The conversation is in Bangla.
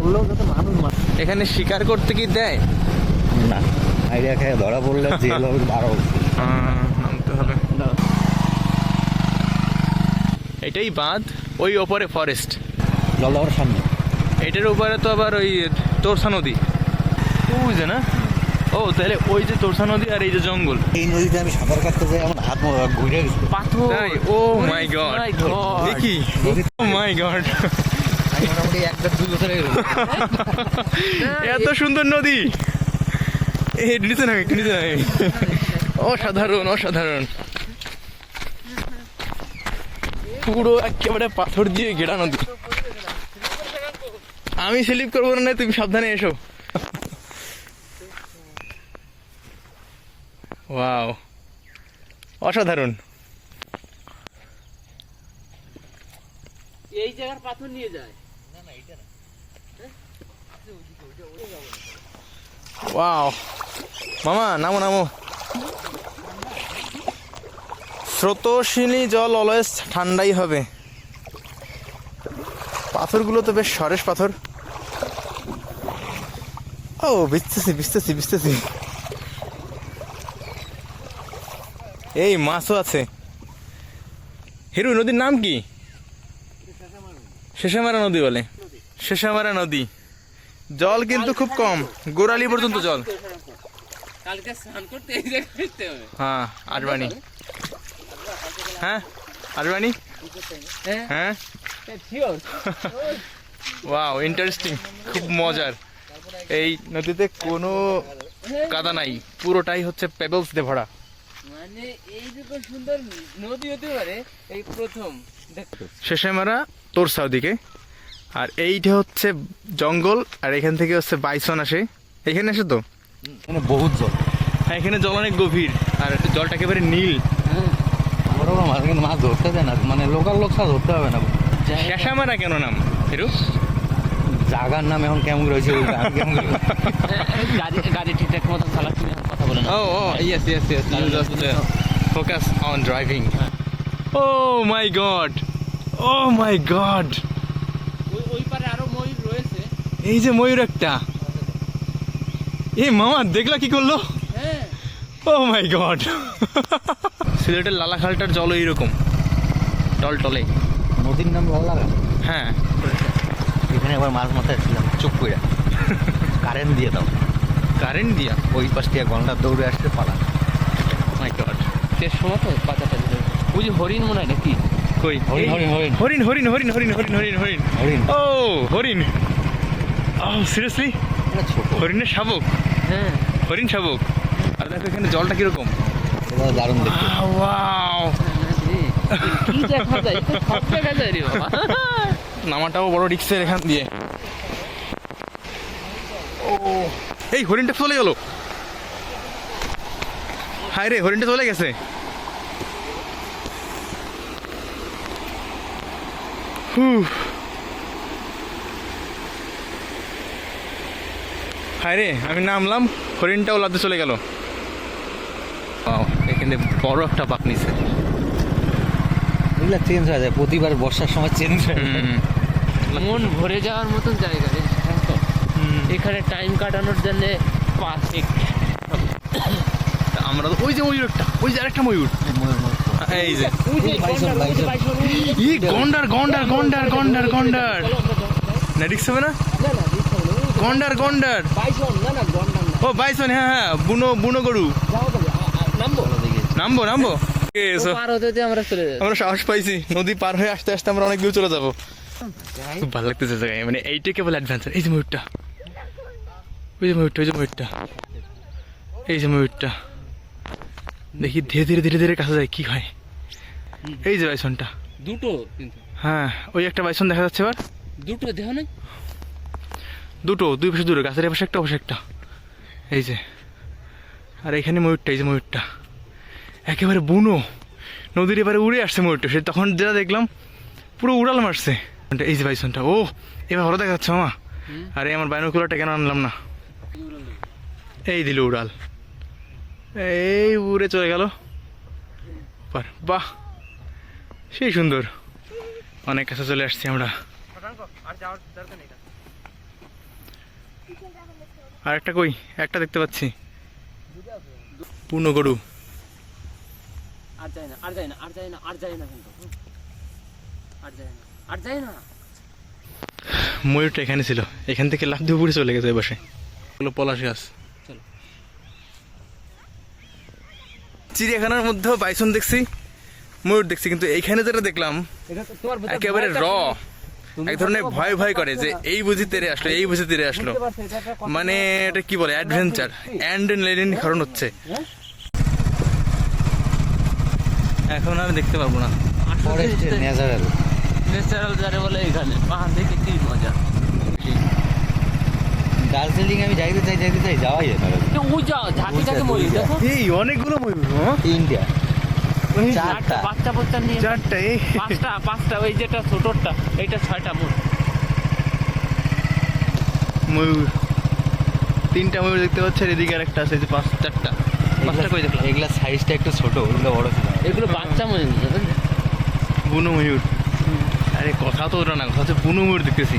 বললেও যাতে মানুষ এখানে শিকার করতে কি দেয় না, আইডিয়া খেয়ে ধরা পড়লে জেল হবে 12 বছর। নামতে হবে। এটাই বাঁধ, ওই ওপরে ফরেস্ট, জলদাবার সামনে। এটার উপরে তো আবার ওই তোরসা নদী, বুঝে না? ও তাহলে ওই যে তোরসা নদী আর এই যে জঙ্গল। এই নদীতে আমি সাঁতার কাটতে যাই, আমার হাত ঘুরে গেছে। পাথর, ও মাই গড, দেখি, ও মাই গড, মোটামুটি 1-2 বছর এত সুন্দর নদী। নিচে নামে, একটু নিচে নামে, অসাধারণ অসাধারণ, পুরো একেবারে পাথর দিয়ে ঘেরা নদী। আমি স্লিপ করবো না, তুমি সাবধানে এসো। ওয়াও, অসাধারণ। এই জায়গার পাথর নিয়ে যায়। ওয়াও, মামা নামো নামো। স্রোতস্বিনী জল অলওয়েজ ঠান্ডাই হবে। পাথরগুলো তো বেশ সরেস পাথর। ও ভিজতেছি ভিজতেছি ভিজতেছি। এই মাছও আছে। হিরু, নদীর নাম কি? শেষামারা নদী বলে, শেষামারা নদী। জল কিন্তু খুব কম, গোড়ালি পর্যন্ত জল। কালকে স্নান করতে এই জায়গায় আসতে হবে। হ্যাঁ, আরবানি, হ্যাঁ আরবানি, হ্যাঁ শিওর। ওয়াও, ইন্টারেস্টিং, খুব মজার। এই নদীতে কোনো কাদা নাই, পুরোটাই হচ্ছে পেবলস দিয়ে ভরা। মানে এইরকম সুন্দর নদী হতে পারে এই প্রথম। শেষামারা তোরসা ওদিকে, আর এইটা হচ্ছে জঙ্গল, আর এখান থেকে হচ্ছে বাইসন আসে। এখানে আসে তো মানে বহুত জল। হ্যাঁ, এখানে জল অনেক গভীর, আর জলটা একেবারে নীল। বড় বড় মাছ, কিন্তু মাছ ধরতে দেয় না, মানে লোকাল লোক ছাড়া ধরতে হবে না। শেষামারা কেন নাম হিরু? জাগার নাম এখন কেমন রয়েছে, গাড়ি ঠিকঠাক মতো চালাচ্ছি না, কথা বলে না। Oh, yes. You just focus on driving. Oh my god. Oh my god. ওই পারে আরো ময়ূর রয়েছে। এই যে ময়ূর একটা। এই মামা দেখলা কি করলো? হ্যাঁ। Oh my god. সিলেটের লালাখালটার জল এইরকম টলটলে। নদীর নাম লালা। হ্যাঁ, এখানে একবার মাছ মাথায় ছিলাম, চুপ করে কারেন্ট দিয়ে দাও। কারেন্ট দিয়া? ওই পাশ থেকে গন্ডার দৌড়ে আসতে পালা। মাই গড। শেষ সময় তো পাতাটা দিল। ওই যে হরিণ মনে হয় নাকি? কই? হরিণ, হরিণ, হরিণ। হরিণ হরিণ হরিণ হরিণ হরিণ হরিণ হরিণ হরিণ। ও হরিণ। সিরিয়াসলি? এটা ছোট। হরিণের শাবক? হ্যাঁ। হরিণ শাবক। আর দেখো এখানে জলটা কিরকম। এটা দারুণ দেখতে। ওয়াও, কি দেখা যায়? সব দেখা যায় রে বাবা। নামাটাও বড় রিক্সের এখান দিয়ে। ও, এই হরিণটা চলে গেল। হায় রে, হরিণটা চলে গেছে। হায় রে, আমি নামলাম, হরিণটাও লাদে চলে গেল। এখানে বড় একটা বাঁক নিছে। এগুলা চেঞ্জ হয়ে যায় প্রতিবার, বর্ষার সময় চেঞ্জ হয়ে যায়। মন ভরে যাওয়ার মতন জায়গা রে শান্ত। এখানে টাইম কাটানোর জন্য পারফেক্ট। আমরা তো ওই যে ময়ূর একটা, ওই যে আরেকটা ময়ূর, এই যে গন্ডার গন্ডার গন্ডার গন্ডার গন্ডার না, রিক্স হবে না? গন্ডার গন্ডার, ও বাইসন, হ্যাঁ হ্যাঁ, বুনো বুনো গরু। নামবো নামবো, আমরা সাহস পাইছি, নদী পার হয়ে আসতে আসতে আমরা অনেক দূর চলে যাবো। খুব ভালো লাগতেছে জায়গায়, মানে এইটা কেবল অ্যাডভেঞ্চার। এই যে ময়ূরটা, ওই যে ময়ূরটা, ওই যে ময়ূরটা, এই যে ময়ূরটা, দেখি ধীরে ধীরে ধীরে ধীরে কাছে যায় কি হয়। এই যে বাইসনটা, দুটো কিন্তু। হ্যাঁ, ওই একটা বাইসন দেখা যাচ্ছে এবার। দুটো দেহ নাই, দুটো, দুই পাশে দূরে, গাছের পাশে একটা, পাশে একটা, এই যে। আর এখানে ময়ূরটা, এই যে ময়ূরটা একেবারে বুনো, নদীর এবারে উড়ে আসছে ময়ূরটা। সে তখন যেটা দেখলাম পুরো উড়াল মারছে। এই যে বাইসনটা, ও এবার ভালো দেখা যাচ্ছে মামা। আরে আমার বাইনোকুলারটা কেন আনলাম না? এই দিল উড়াল, এই উড়ে চলে গেল। বাহ, সেই সুন্দর, অনেক কাছে চলে আসছি আমরা। আর একটা কই, একটা দেখতে পাচ্ছি, পূর্ণ গরু। আর যায় না, আর যায় না, আর যায় না, আর যায় না, কিন্তু আর যায় না, আর যায় না। ময়ূরটা এখানে ছিল, এখান থেকে লাফ দিয়ে উপরে চলে গেছে বসে। হলো পলাশ গাছ। চলো। চিড়িয়াখানার মধ্যেও বাইসন দেখছি, ময়ূর দেখছি, কিন্তু এইখানে যেটা দেখলাম এটা তো তোমার ভিতরে একেবারে ভয়টা র, তুমি এক ধরনের তো ভয় ভয় করে যে এই বুঝি তেরে আসলো, এই বুঝি তেরে আসলো। বুঝতে পারছো, এটা একটা কথা। মানে এটা কি বলে, অ্যাডভেঞ্চার অ্যান্ড লেনিন কারণ হচ্ছে। হ্যাঁ? এখন আমি দেখতে পারবো না। ফরেস্টের ন্যাচারাল ন্যাচারাল যারে বলে এখানে পাহাড় দেখে কি মজা। দার্জিলিং আমি যাইতে চাই যাওয়াই যায় না। তো ওই যা ঝাঁকি ঝাঁকি ময়ূর দেখো, এই অনেকগুলো ময়ূর, তিনটা চারটা বাচ্চা বাচ্চা নিয়ে, চারটা, এই পাঁচটা ওই যেটা ছোটটা, এইটা 6টা মোট। ময়ূর, তিনটা ময়ূর দেখতে পাচ্ছি, আর এদিকে আর একটা আছে, এই যে চারটা পাঁচটা কই দেখলাম। এগুলা সাইজটা একটু ছোট, ওগুলো বড় ছিল। এগুলো বাচ্চা ময়ূর, বুঝলেন? বুনো ময়ূর। আরে কথা তো ওটা না, কথা হচ্ছে বুনো ময়ূর দেখতেছি।